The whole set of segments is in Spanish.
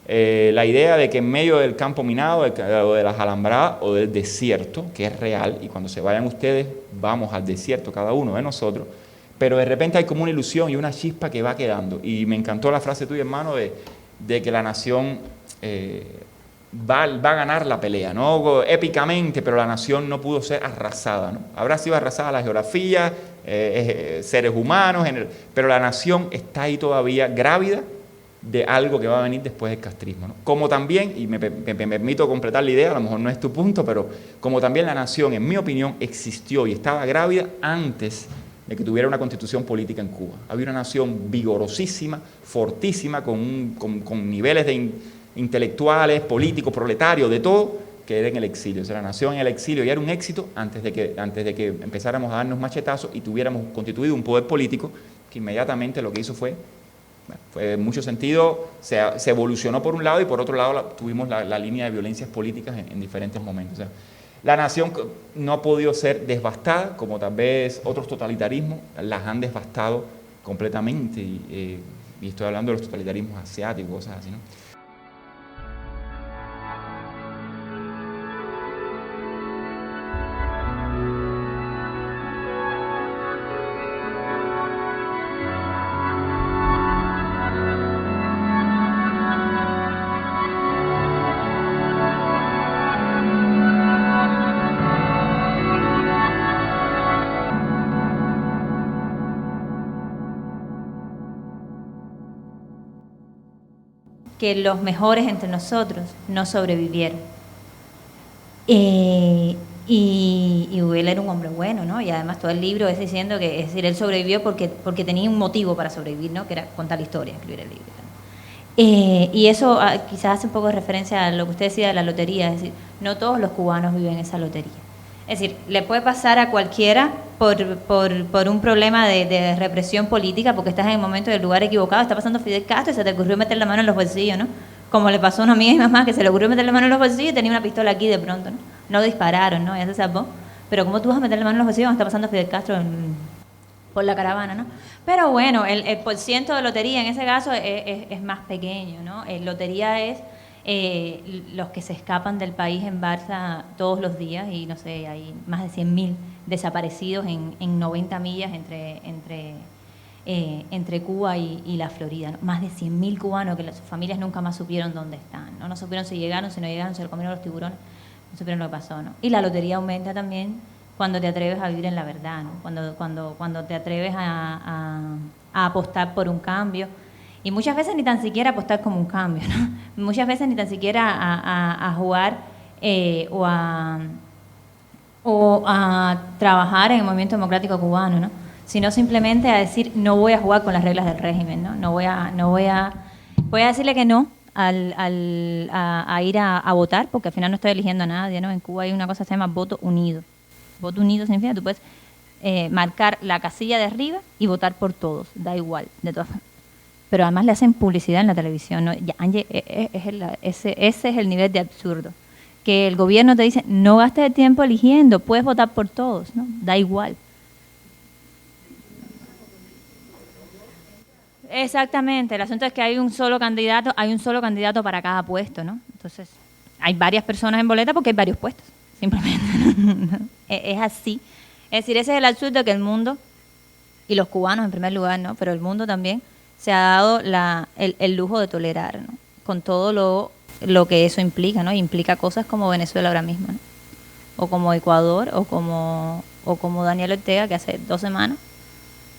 La idea de que en medio del campo minado, o de las alambradas, o del desierto, que es real, y cuando se vayan ustedes, vamos al desierto cada uno de nosotros, pero de repente hay como una ilusión y una chispa que va quedando. Y me encantó la frase tuya, hermano, de que la nación va a ganar la pelea, ¿no? Épicamente, pero la nación no pudo ser arrasada, ¿no? Habrá sido arrasada la geografía, seres humanos, pero la nación está ahí todavía grávida de algo que va a venir después del castrismo, ¿no? Como también, y me permito completar la idea, a lo mejor no es tu punto, pero como también la nación, en mi opinión, existió y estaba grávida antes de que tuviera una constitución política en Cuba. Había una nación vigorosísima, fortísima, con niveles de intelectuales, políticos, proletarios, de todo, que era en el exilio. O sea, la nación en el exilio ya era un éxito antes de que empezáramos a darnos machetazos y tuviéramos constituido un poder político que inmediatamente lo que hizo fue en mucho sentido, se evolucionó por un lado y por otro lado tuvimos la línea de violencias políticas en diferentes momentos. O sea, la nación no ha podido ser devastada, como tal vez otros totalitarismos las han devastado completamente, y estoy hablando de los totalitarismos asiáticos, cosas así, ¿no? Que los mejores entre nosotros no sobrevivieron. Y Will era un hombre bueno, ¿no? Y además todo el libro es diciendo que, es decir, él sobrevivió porque tenía un motivo para sobrevivir, ¿no? Que era contar la historia, escribir el libro. Y eso quizás hace un poco de referencia a lo que usted decía de la lotería, es decir, no todos los cubanos viven esa lotería. Es decir, le puede pasar a cualquiera por un problema de represión política, porque estás en el momento del lugar equivocado, está pasando Fidel Castro y se te ocurrió meter la mano en los bolsillos, ¿no? Como le pasó a una amiga y mamá que se le ocurrió meter la mano en los bolsillos y tenía una pistola aquí de pronto, ¿no? No dispararon, ¿no? Ya se salvó. Pero ¿cómo tú vas a meter la mano en los bolsillos cuando está pasando Fidel Castro por la caravana, ¿no? Pero bueno, el porciento de lotería en ese caso es más pequeño, ¿no? Lotería es los que se escapan del país en Barça todos los días, y no sé, hay más de 100.000 desaparecidos en 90 millas entre Cuba y la Florida, ¿no? Más de 100.000 cubanos que sus familias nunca más supieron dónde están, ¿no? No supieron si llegaron, si no llegaron, se lo comieron los tiburones, no supieron lo que pasó, ¿no? Y la lotería aumenta también cuando te atreves a vivir en la verdad, ¿no? Cuando te atreves a apostar por un cambio. Y muchas veces ni tan siquiera apostar como un cambio, ¿no? Muchas veces ni tan siquiera a jugar o a trabajar en el movimiento democrático cubano, ¿no? Sino simplemente a decir, no voy a jugar con las reglas del régimen, ¿no? Voy a decirle que no a ir a votar, porque al final no estoy eligiendo a nadie, ¿no? En Cuba hay una cosa que se llama voto unido. Voto unido significa que tú puedes marcar la casilla de arriba y votar por todos, da igual, de todas formas. Pero además le hacen publicidad en la televisión, ¿no? Ya, ese es el nivel de absurdo. Que el gobierno te dice, no gastes el tiempo eligiendo, puedes votar por todos, ¿no? Da igual. Exactamente, el asunto es que hay un solo candidato para cada puesto, ¿no? Entonces, hay varias personas en boleta porque hay varios puestos, simplemente. Es así. Es decir, ese es el absurdo que el mundo, y los cubanos en primer lugar, ¿no? Pero el mundo también se ha dado el lujo de tolerar, ¿no? Con todo lo que eso implica, ¿no? Implica cosas como Venezuela ahora mismo, ¿no? O como Ecuador, o como Daniel Ortega, que hace 2 semanas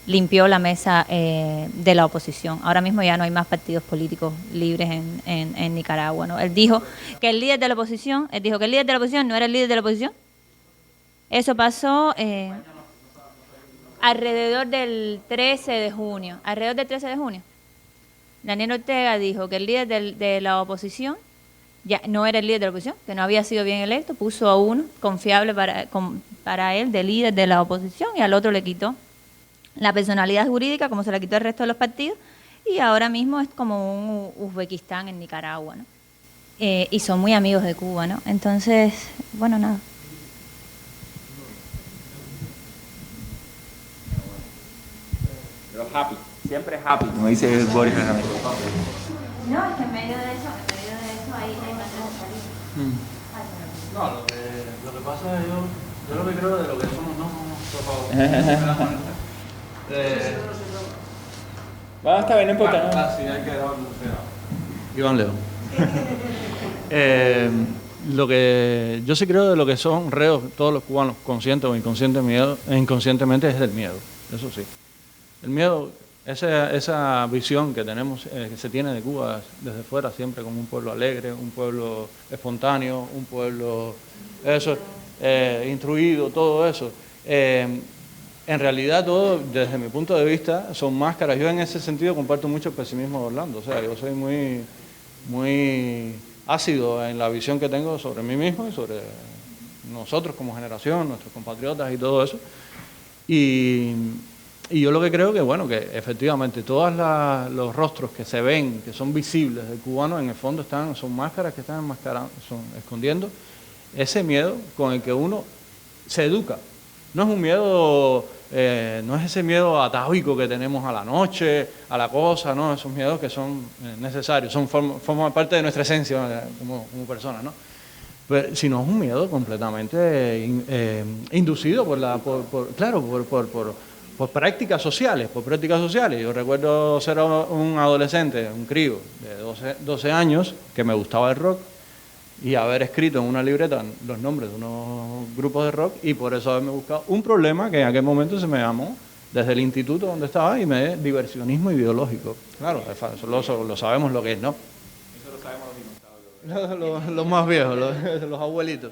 limpió la mesa de la oposición. Ahora mismo ya no hay más partidos políticos libres en Nicaragua, ¿no? Él dijo que el líder de la oposición no era el líder de la oposición. Eso pasó alrededor del 13 de junio. Alrededor del 13 de junio. Daniel Ortega dijo que el líder de la oposición ya no era el líder de la oposición, que no había sido bien electo, puso a uno confiable para él de líder de la oposición, y al otro le quitó la personalidad jurídica, como se la quitó el resto de los partidos, y ahora mismo es como un Uzbekistán en Nicaragua, ¿no? Y son muy amigos de Cuba, ¿no? Entonces, bueno, nada. Pero happy, siempre happy, como dice Boris Ramírez. No, es que en medio de eso ahí hay una salida. No, lo que pasa es yo lo que creo de lo que somos, no, por favor. Está bien, no importa. Sí, hay que grabarlo. Iván León. Lo que yo sí creo de lo que son reos todos los cubanos, conscientes o inconscientemente, es del miedo, eso sí. El miedo, esa visión que tenemos, que se tiene de Cuba desde fuera siempre como un pueblo alegre, un pueblo espontáneo, un pueblo instruido, todo eso. En realidad todo, desde mi punto de vista, son máscaras. Yo en ese sentido comparto mucho el pesimismo de Orlando, o sea, yo soy muy ácido en la visión que tengo sobre mí mismo y sobre nosotros como generación, nuestros compatriotas y todo eso. Y yo lo que creo que, bueno, que efectivamente todos los rostros que se ven, que son visibles del cubano, en el fondo son máscaras que están enmascarando, son escondiendo ese miedo con el que uno se educa. No es un miedo, no es ese miedo atávico que tenemos a la noche, a la cosa, ¿no? Esos miedos que son necesarios, forman parte de nuestra esencia como personas, ¿no? Pero, sino es un miedo completamente inducido por prácticas sociales, Yo recuerdo ser un adolescente, un crío de 12 años, que me gustaba el rock, y haber escrito en una libreta los nombres de unos grupos de rock, y por eso haberme buscado un problema que en aquel momento se me llamó, desde el instituto donde estaba, y me diversionismo ideológico. Claro, eso lo sabemos lo que es, ¿no? Eso lo sabemos los dinosaurios. Los más viejos, los abuelitos.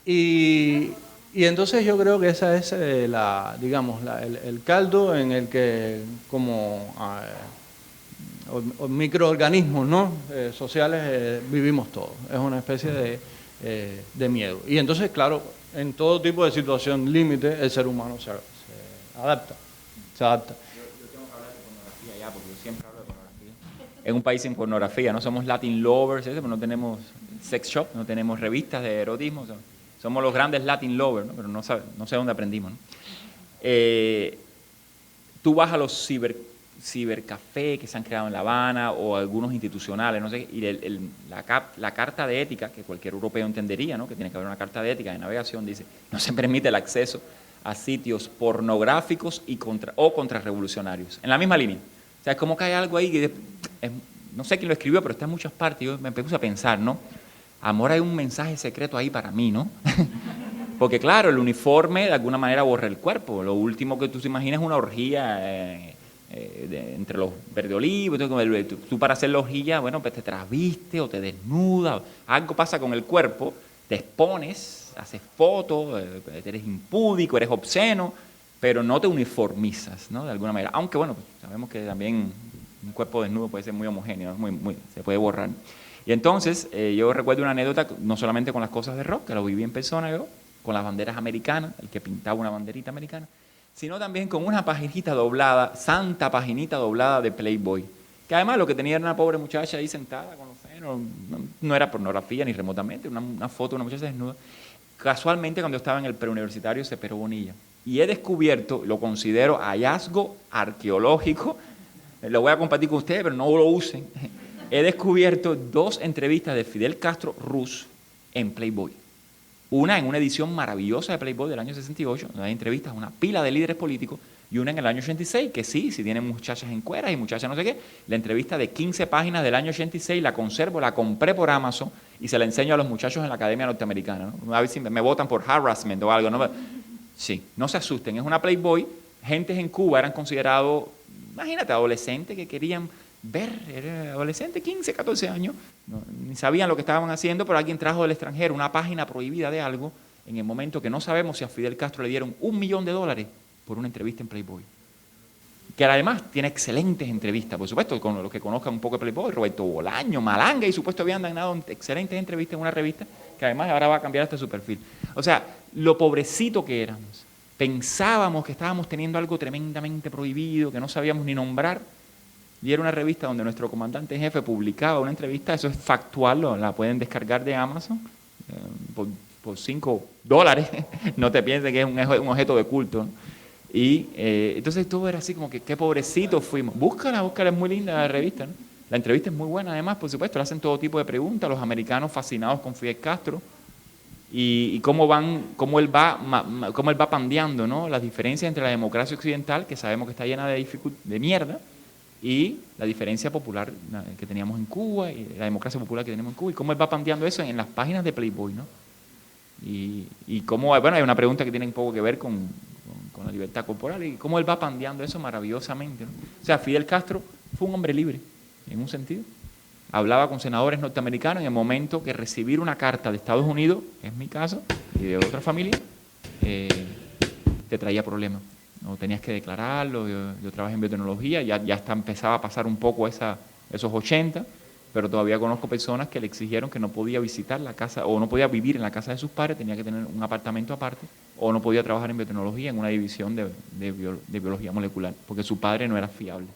Y entonces yo creo que esa es el caldo en el que como microorganismos, ¿no? Sociales vivimos todos. Es una especie de miedo. Y entonces, claro, en todo tipo de situación límite, el ser humano se adapta. Yo tengo que hablar de pornografía ya, porque yo siempre hablo de pornografía. Es un país sin pornografía, no somos Latin lovers, pero no tenemos sex shop, no tenemos revistas de erotismo. Somos los grandes Latin lovers, ¿no? Pero no sé dónde aprendimos, ¿no? Tú vas a los cibercafés que se han creado en La Habana o algunos institucionales, no sé, y la carta de ética, que cualquier europeo entendería, ¿no? Que tiene que haber una carta de ética de navegación, dice, no se permite el acceso a sitios pornográficos o contrarrevolucionarios. En la misma línea. O sea, es como que hay algo ahí que no sé quién lo escribió, pero está en muchas partes. Yo me puse a pensar, ¿no? Amor, hay un mensaje secreto ahí para mí, ¿no? Porque claro, el uniforme de alguna manera borra el cuerpo. Lo último que tú te imaginas es una orgía entre los verde olivo. Tú para hacer la orgía, bueno, pues te trasviste o te desnudas. Algo pasa con el cuerpo, te expones, haces fotos, eres impúdico, eres obsceno, pero no te uniformizas, ¿no? De alguna manera. Aunque bueno, pues, sabemos que también un cuerpo desnudo puede ser muy homogéneo, se puede borrar. Y entonces, yo recuerdo una anécdota, no solamente con las cosas de rock, que lo viví en persona yo, con las banderas americanas, el que pintaba una banderita americana, sino también con una paginita doblada, santa paginita doblada de Playboy, que además lo que tenía era una pobre muchacha ahí sentada con los senos, no era pornografía ni remotamente, una foto de una muchacha desnuda. Casualmente cuando estaba en el preuniversitario Cepero Bonilla, y he descubierto, lo considero hallazgo arqueológico, lo voy a compartir con ustedes, pero no lo usen. He descubierto 2 entrevistas de Fidel Castro Ruz en Playboy. Una en una edición maravillosa de Playboy del año 68, donde hay entrevistas a una pila de líderes políticos, y una en el año 86, que sí tienen muchachas en cueras y muchachas no sé qué. La entrevista de 15 páginas del año 86 la conservo, la compré por Amazon y se la enseño a los muchachos en la Academia Norteamericana, ¿no? A ver si me votan por harassment o algo, ¿no? Sí, no se asusten, es una Playboy. Gentes en Cuba eran considerados, imagínate, adolescentes que querían ver, era adolescente, 15, 14 años, ni sabían lo que estaban haciendo, pero alguien trajo del extranjero una página prohibida de algo en el momento que no sabemos si a Fidel Castro le dieron $1 millón por una entrevista en Playboy. Que además tiene excelentes entrevistas, por supuesto, con los que conozcan un poco de Playboy, Roberto Bolaño, Malanga, y supuesto habían dado excelentes entrevistas en una revista que además ahora va a cambiar hasta su perfil. O sea, lo pobrecito que éramos. Pensábamos que estábamos teniendo algo tremendamente prohibido, que no sabíamos ni nombrar. Y era una revista donde nuestro comandante en jefe publicaba una entrevista, eso es factual, la pueden descargar de Amazon por $5. No te pienses que es un objeto de culto, ¿no? Y entonces todo era así como que qué pobrecitos fuimos. Búscala, es muy linda la revista, ¿no? La entrevista es muy buena además, por supuesto, le hacen todo tipo de preguntas, los americanos fascinados con Fidel Castro y cómo él va pandeando, ¿no? Las diferencias entre la democracia occidental, que sabemos que está llena de mierda, y la diferencia popular que teníamos en Cuba, y la democracia popular que tenemos en Cuba, y cómo él va pandeando eso en las páginas de Playboy, ¿no? Y cómo, bueno, hay una pregunta que tiene un poco que ver con la libertad corporal, y cómo él va pandeando eso maravillosamente, ¿no? O sea, Fidel Castro fue un hombre libre, en un sentido. Hablaba con senadores norteamericanos en el momento que recibir una carta de Estados Unidos, es mi caso, y de otra familia, te traía problemas. No tenías que declararlo, yo trabajé en biotecnología, ya empezaba a pasar un poco esos 80, pero todavía conozco personas que le exigieron que no podía visitar la casa o no podía vivir en la casa de sus padres, tenía que tener un apartamento aparte, o no podía trabajar en biotecnología en una división de biología molecular, porque su padre no era fiable.